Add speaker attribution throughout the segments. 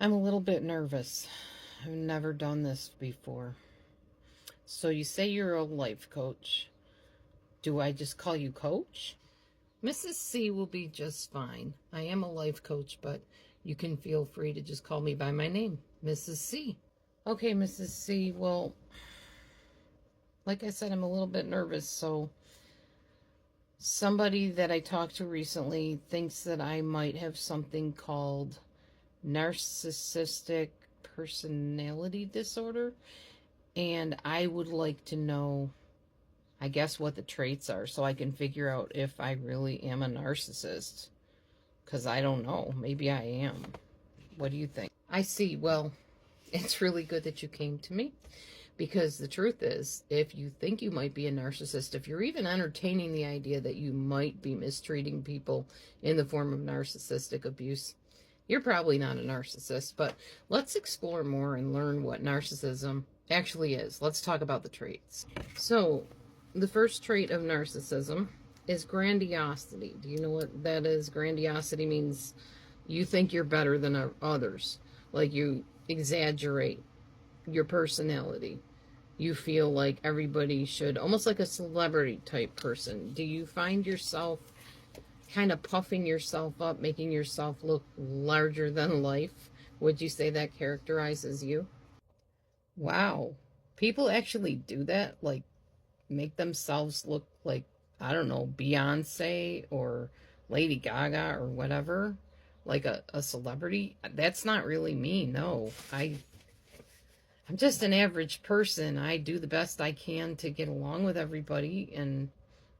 Speaker 1: I'm a little bit nervous. I've never done this before. So you say you're a life coach. Do I just call you coach? Mrs. C will be just fine. I am a life coach, but you can feel free to just call me by my name, Mrs. C. Okay, Mrs. C, well, like I said, I'm a little bit nervous, so somebody that I talked to recently thinks that I might have something called narcissistic personality disorder, and I would like to know, I guess, what the traits are so I can figure out if I really am a narcissist, because I don't know. Maybe I am. What do you think? I see. Well, it's really good that you came to me, because the truth is, if you think you might be a narcissist, if you're even entertaining the idea that you might be mistreating people in the form of narcissistic abuse, you're probably not a narcissist. But let's explore more and learn what narcissism actually is. Let's talk about the traits. So, the first trait of narcissism is grandiosity. Do you know what that is? Grandiosity means you think you're better than others. Like you exaggerate your personality. You feel like everybody should, almost like a celebrity type person. Do you find yourself kind of puffing yourself up, making yourself look larger than life? Would you say that characterizes you? Wow. People actually do that? Like, make themselves look like, I don't know, Beyonce or Lady Gaga or whatever, like a celebrity? That's not really me. No, I'm just an average person. I do the best I can to get along with everybody, and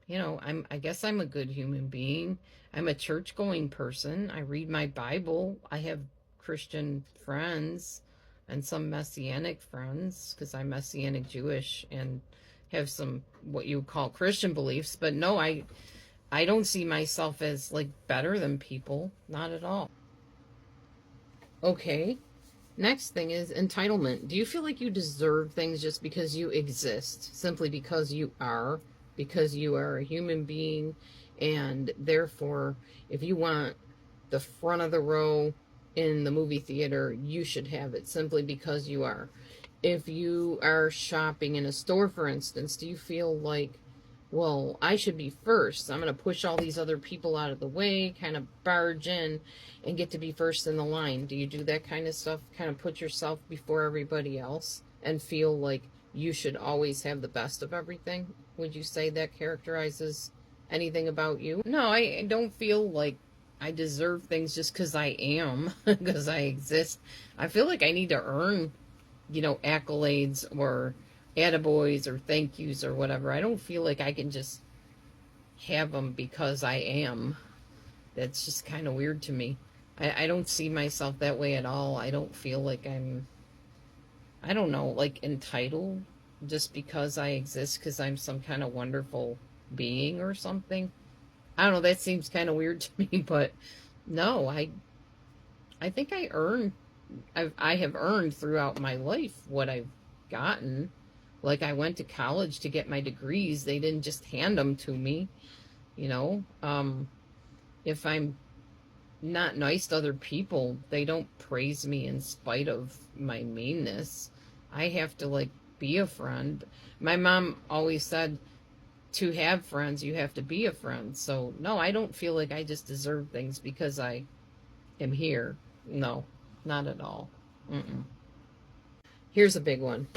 Speaker 1: I guess I'm a good human being. I'm a church going person. I read my Bible. I have Christian friends and some Messianic friends, because I'm Messianic Jewish and have some what you would call Christian beliefs. But no, I don't see myself as like better than people. Not at all. Okay. Next thing is entitlement. Do you feel like you deserve things just because you exist? Simply because you are? Because you are a human being, and therefore, if you want the front of the row in the movie theater, you should have it simply because you are. If you are shopping in a store, for instance, do you feel like, well, I should be first? I'm going to push all these other people out of the way, kind of barge in and get to be first in the line. Do you do that kind of stuff? Kind of put yourself before everybody else and feel like you should always have the best of everything? Would you say that characterizes anything about you? No, I don't feel like I deserve things just because I am, because I exist. I feel like I need to earn, accolades or attaboys or thank yous or whatever. I don't feel like I can just have them because I am. That's just kind of weird to me. I don't see myself that way at all. I don't feel like I don't know, like entitled just because I exist, because I'm some kind of wonderful being or something. I don't know, that seems kind of weird to me, but no, I think I have earned throughout my life what I've gotten. Like, I went to college to get my degrees. They didn't just hand them to me, you know. If I'm not nice to other people, they don't praise me in spite of my meanness. I have to, like, be a friend. My mom always said, to have friends, you have to be a friend. So, no, I don't feel like I just deserve things because I am here. No, not at all. Mm-mm. Here's a big one.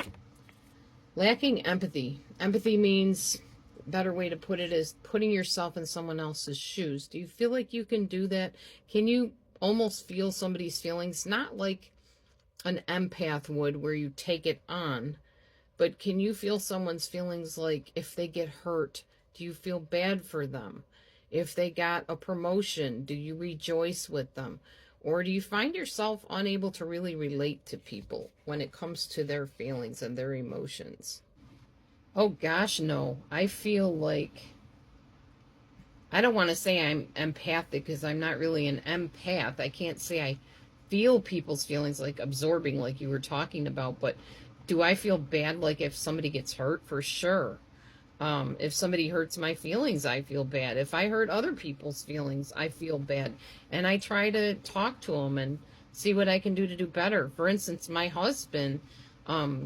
Speaker 1: Lacking empathy. Empathy means, a better way to put it is putting yourself in someone else's shoes. Do you feel like you can do that? Can you almost feel somebody's feelings? Not like an empath would, where you take it on, but can you feel someone's feelings? Like, if they get hurt, do you feel bad for them? If they got a promotion, do you rejoice with them? Or do you find yourself unable to really relate to people when it comes to their feelings and their emotions? Oh gosh, no. I feel like, I don't want to say I'm empathic, because I'm not really an empath. I can't say I feel people's feelings, like absorbing, like you were talking about. But do I feel bad, like if somebody gets hurt? For sure. If somebody hurts my feelings, I feel bad. If I hurt other people's feelings, I feel bad. And I try to talk to them and see what I can do to do better. For instance, my husband,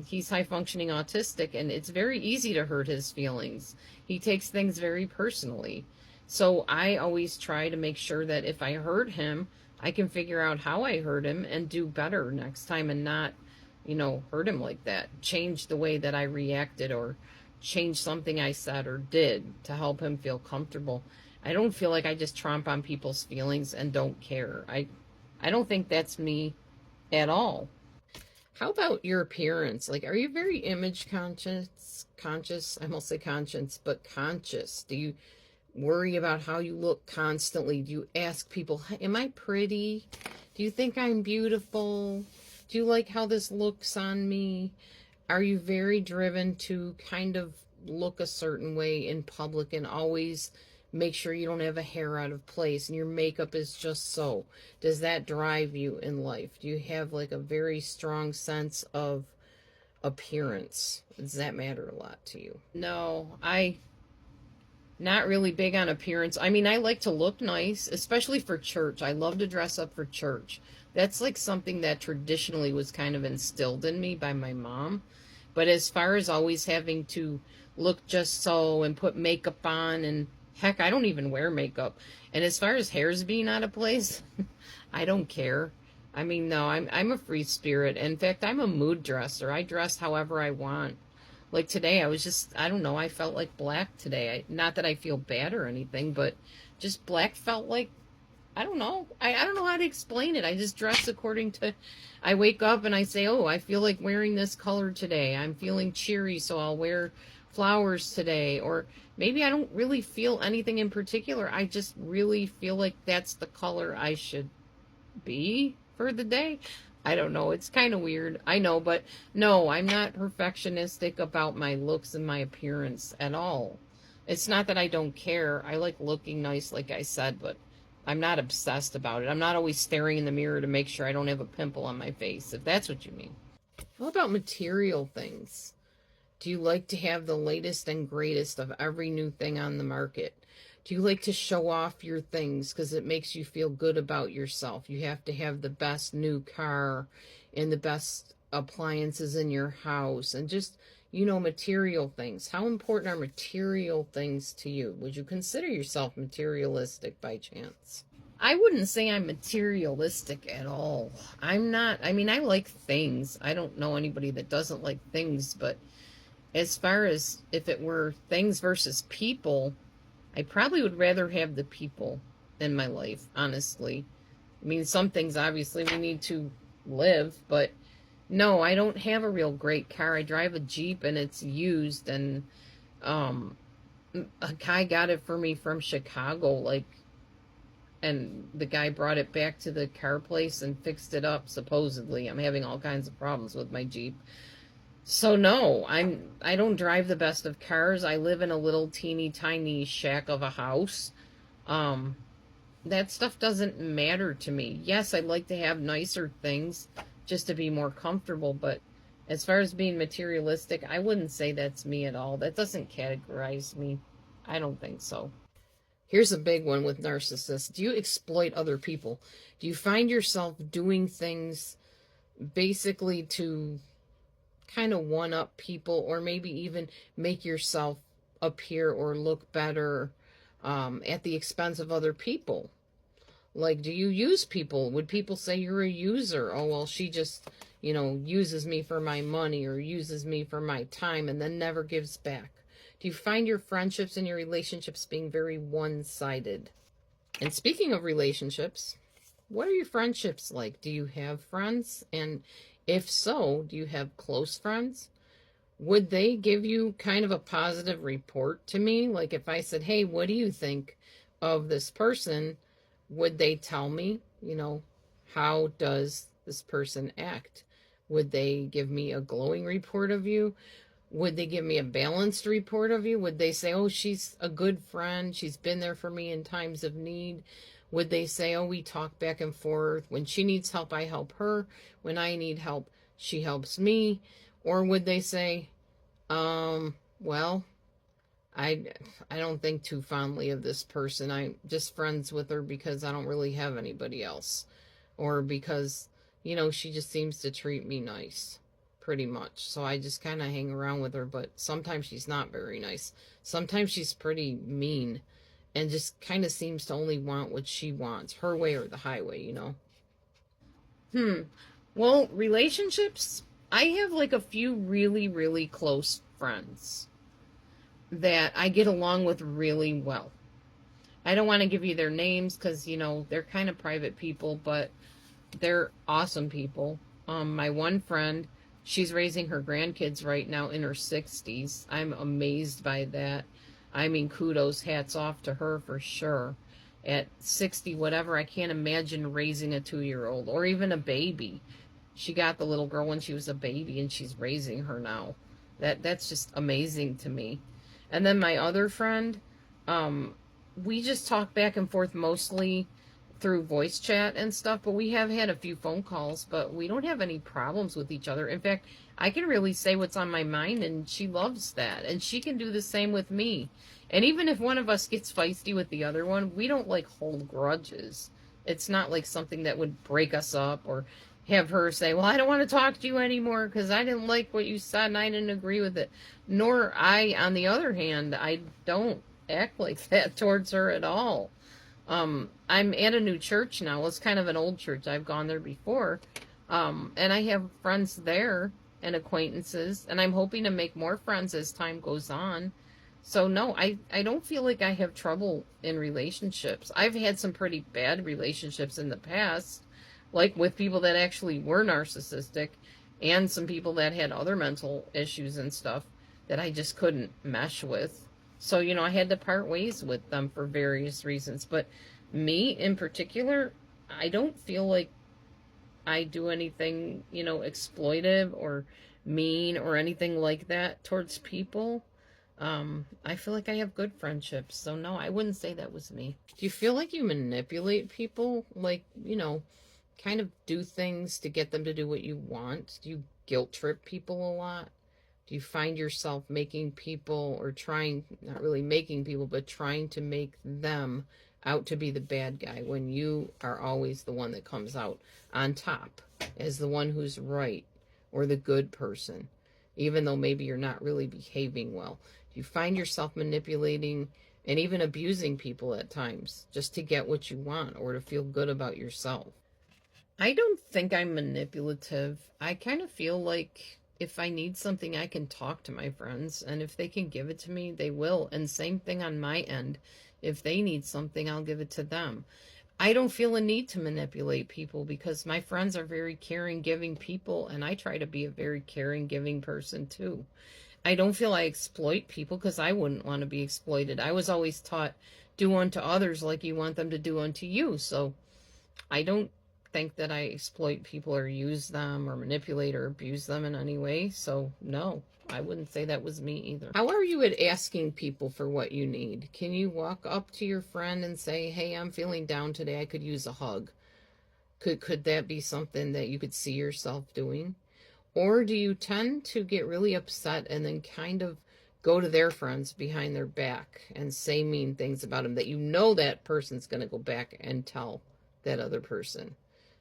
Speaker 1: he's high functioning autistic, and it's very easy to hurt his feelings. He takes things very personally. So I always try to make sure that if I hurt him, I can figure out how I hurt him and do better next time, and not, hurt him like that. Change the way that I reacted, or change something I said or did to help him feel comfortable. I don't feel like I just tromp on people's feelings and don't care. I don't think that's me at all. How about your appearance? Like, are you very image conscious? I almost say conscience, but conscious. Do you worry about how you look constantly? Do you ask people, am I pretty? Do you think I'm beautiful? Do you like how this looks on me? Are you very driven to kind of look a certain way in public and always make sure you don't have a hair out of place and your makeup is just so? Does that drive you in life? Do you have like a very strong sense of appearance? Does that matter a lot to you? No, not really big on appearance. I mean, I like to look nice, especially for church. I love to dress up for church. That's like something that traditionally was kind of instilled in me by my mom. But as far as always having to look just so and put makeup on, and heck, I don't even wear makeup. And as far as hairs being out of place, I don't care. I mean, no, I'm a free spirit. In fact, I'm a mood dresser. I dress however I want. Like today, I don't know, I felt like black today. Not that I feel bad or anything, but just black felt like, I don't know. I don't know how to explain it. I just dress according to, I wake up and I say, oh, I feel like wearing this color today. I'm feeling cheery, so I'll wear flowers today. Or maybe I don't really feel anything in particular. I just really feel like that's the color I should be for the day. I don't know. It's kind of weird. I know, but no, I'm not perfectionistic about my looks and my appearance at all. It's not that I don't care. I like looking nice, like I said, but I'm not obsessed about it. I'm not always staring in the mirror to make sure I don't have a pimple on my face, if that's what you mean. What about material things? Do you like to have the latest and greatest of every new thing on the market? Do you like to show off your things because it makes you feel good about yourself? You have to have the best new car and the best appliances in your house and just, material things. How important are material things to you? Would you consider yourself materialistic by chance? I wouldn't say I'm materialistic at all. I'm not. I mean, I like things. I don't know anybody that doesn't like things, but as far as if it were things versus people, I probably would rather have the people in my life, honestly. I mean, some things obviously we need to live, but no, I don't have a real great car. I drive a Jeep and it's used, and a guy got it for me from Chicago, and the guy brought it back to the car place and fixed it up, supposedly. I'm having all kinds of problems with my Jeep. So no, I don't drive the best of cars. I live in a little teeny tiny shack of a house. That stuff doesn't matter to me. Yes, I'd like to have nicer things just to be more comfortable, but as far as being materialistic, I wouldn't say that's me at all. That doesn't categorize me. I don't think so. Here's a big one with narcissists. Do you exploit other people? Do you find yourself doing things basically to kind of one up people, or maybe even make yourself appear or look better at the expense of other people? Like, do you use people? Would people say you're a user? Oh, well, she just, uses me for my money or uses me for my time and then never gives back. Do you find your friendships and your relationships being very one-sided? And speaking of relationships, what are your friendships like? Do you have friends? And if so, do you have close friends? Would they give you kind of a positive report to me? Like if I said, hey, what do you think of this person? Would they tell me, how does this person act? Would they give me a glowing report of you? Would they give me a balanced report of you? Would they say, oh, she's a good friend, she's been there for me in times of need? Would they say, oh, we talk back and forth. When she needs help, I help her. When I need help, she helps me. Or would they say, well, I don't think too fondly of this person. I'm just friends with her because I don't really have anybody else. Or because You know, she just seems to treat me nice, pretty much. So I just kind of hang around with her, but sometimes she's not very nice. Sometimes she's pretty mean and just kind of seems to only want what she wants, her way or the highway, you know? Hmm. Well, relationships, I have like a few really, really close friends that I get along with really well. I don't want to give you their names because, you know, they're kind of private people, but they're awesome people. My one friend, she's raising her grandkids right now in her 60s. I'm amazed by that. I mean, kudos, hats off to her for sure. At 60, whatever, I can't imagine raising a 2-year old or even a baby. She got the little girl when she was a baby and she's raising her now. That's just amazing to me. And then my other friend, um, we just talk back and forth mostly through voice chat and stuff, but we have had a few phone calls, but we don't have any problems with each other. In fact, I can really say what's on my mind, and she loves that. And she can do the same with me. And even if one of us gets feisty with the other one, we don't like hold grudges. It's not like something that would break us up or have her say, well, I don't want to talk to you anymore because I didn't like what you said and I didn't agree with it. Nor I, on the other hand, I don't act like that towards her at all. I'm at a new church now. It's kind of an old church. I've gone there before. And I have friends there and acquaintances, and I'm hoping to make more friends as time goes on. So no, I don't feel like I have trouble in relationships. I've had some pretty bad relationships in the past, like with people that actually were narcissistic and some people that had other mental issues and stuff that I just couldn't mesh with. So, you know, I had to part ways with them for various reasons. But me in particular, I don't feel like I do anything, you know, exploitive or mean or anything like that towards people. I feel like I have good friendships. So, no, I wouldn't say that was me. Do you feel like you manipulate people? Like, you know, kind of do things to get them to do what you want? Do you guilt trip people a lot? Do you find yourself making people or trying, not really making people, but trying to make them out to be the bad guy when you are always the one that comes out on top as the one who's right or the good person, even though maybe you're not really behaving well? Do you find yourself manipulating and even abusing people at times just to get what you want or to feel good about yourself? I don't think I'm manipulative. I kind of feel like if I need something, I can talk to my friends, and if they can give it to me, they will. And same thing on my end. If they need something, I'll give it to them. I don't feel a need to manipulate people because my friends are very caring, giving people, and I try to be a very caring, giving person too. I don't feel I exploit people because I wouldn't want to be exploited. I was always taught, do unto others like you want them to do unto you. So I don't think that I exploit people or use them or manipulate or abuse them in any way. So, no, I wouldn't say that was me either. How are you at asking people for what you need? Can you walk up to your friend and say, hey, I'm feeling down today. I could use a hug. Could that be something that you could see yourself doing? Or do you tend to get really upset and then kind of go to their friends behind their back and say mean things about them that you know that person's going to go back and tell that other person?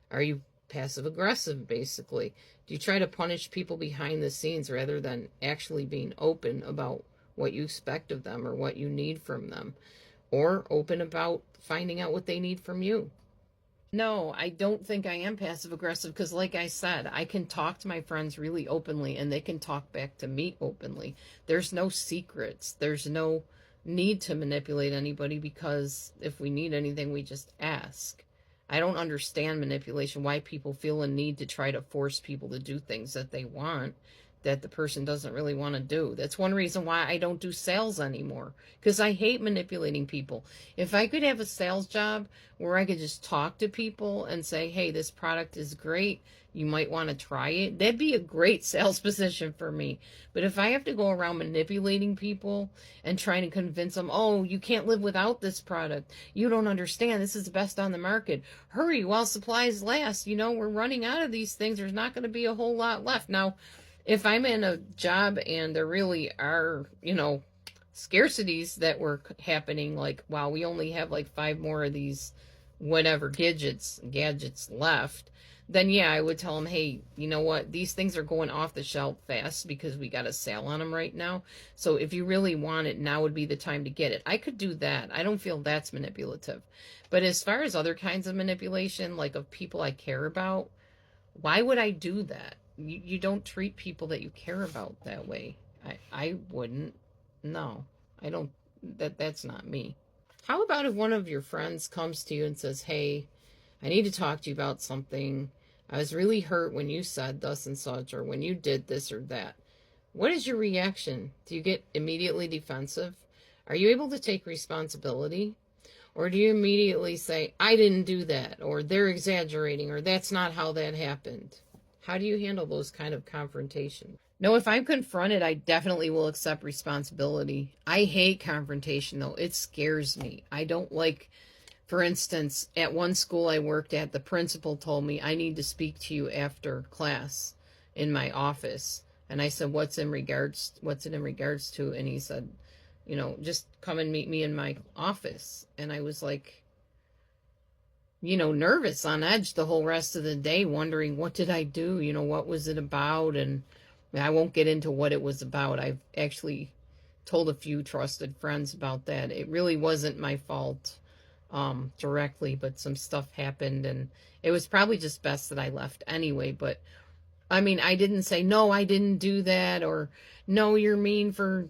Speaker 1: Are you passive aggressive, basically? Do you try to punish people behind the scenes rather than actually being open about what you expect of them or what you need from them? Or open about finding out what they need from you? No, I don't think I am passive aggressive because, like I said, I can talk to my friends really openly and they can talk back to me openly. There's no secrets. There's no need to manipulate anybody because if we need anything, we just ask. I don't understand manipulation, why people feel a need to try to force people to do things that they want that the person doesn't really want to do. That's one reason why I don't do sales anymore, because I hate manipulating people. If I could have a sales job where I could just talk to people and say, hey, this product is great, you might want to try it, that'd be a great sales position for me. But if I have to go around manipulating people and trying to convince them, oh, you can't live without this product, you don't understand, this is the best on the market, hurry while supplies last, you know, we're running out of these things, there's not going to be a whole lot left. Now, if I'm in a job and there really are, you know, scarcities that were happening, like, wow, we only have like 5 more of these whatever gadgets left, then yeah, I would tell them, hey, you know what? These things are going off the shelf fast because we got a sale on them right now. So if you really want it, now would be the time to get it. I could do that. I don't feel that's manipulative. But as far as other kinds of manipulation, like of people I care about, why would I do that? You don't treat people that you care about that way. I wouldn't. No, I don't. That's not me. How about if one of your friends comes to you and says, hey, I need to talk to you about something. I was really hurt when you said thus and such, or when you did this or that. What is your reaction? Do you get immediately defensive? Are you able to take responsibility? Or do you immediately say, I didn't do that, or they're exaggerating, or that's not how that happened? How do you handle those kind of confrontations? No, if I'm confronted, I definitely will accept responsibility. I hate confrontation, though. It scares me. I don't like, for instance, at one school I worked at, the principal told me I need to speak to you after class in my office. And I said, what's it in regards to? And he said, just come and meet me in my office. And I was like, nervous, on edge the whole rest of the day, wondering, what did I do? What was it about? And I won't get into what it was about. I've actually told a few trusted friends about that. It really wasn't my fault directly, but some stuff happened, and it was probably just best that I left anyway. But I mean, I didn't say, no, I didn't do that, or no, you're mean for,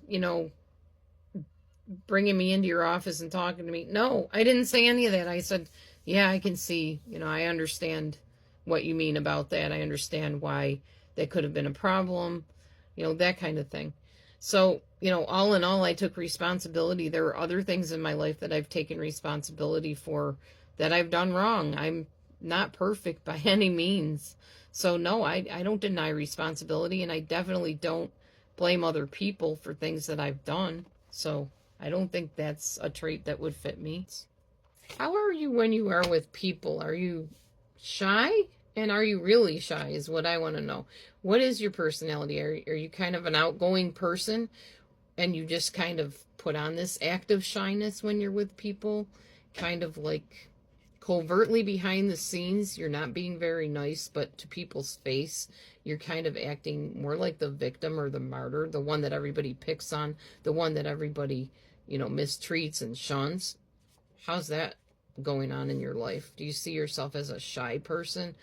Speaker 1: bringing me into your office and talking to me. No, I didn't say any of that. I said, yeah, I can see, I understand what you mean about that. I understand why that could have been a problem, that kind of thing. So, all in all, I took responsibility. There are other things in my life that I've taken responsibility for that I've done wrong. I'm not perfect by any means. So, no, I don't deny responsibility, and I definitely don't blame other people for things that I've done. So, I don't think that's a trait that would fit me. How are you when you are with people? Are you shy? And are you really shy is what I want to know. What is your personality? Are you kind of an outgoing person and you just kind of put on this act of shyness when you're with people? Kind of like covertly behind the scenes, you're not being very nice, but to people's face, you're kind of acting more like the victim or the martyr, the one that everybody picks on, the one that everybody, mistreats and shuns. How's that going on in your life? Do you see yourself as a shy person,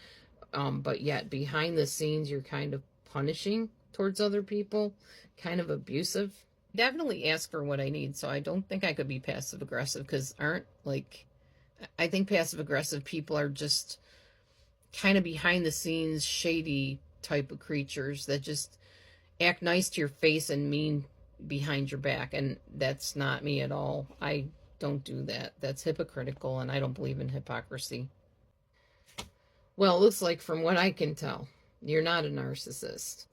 Speaker 1: but yet behind the scenes, you're kind of punishing towards other people, kind of abusive? Definitely ask for what I need, so I don't think I could be passive aggressive, because I think passive aggressive people are just kind of behind the scenes, shady type of creatures that just act nice to your face and mean behind your back. And that's not me at all. I don't do that. That's hypocritical, and I don't believe in hypocrisy. Well, it looks like, from what I can tell, you're not a narcissist.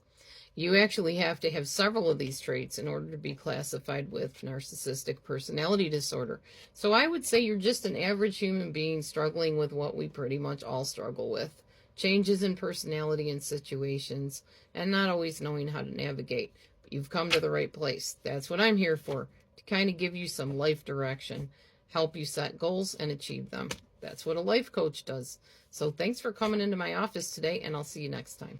Speaker 1: You actually have to have several of these traits in order to be classified with narcissistic personality disorder. So I would say you're just an average human being struggling with what we pretty much all struggle with. Changes in personality and situations, and not always knowing how to navigate. But you've come to the right place. That's what I'm here for, to kind of give you some life direction, help you set goals and achieve them. That's what a life coach does. So thanks for coming into my office today, and I'll see you next time.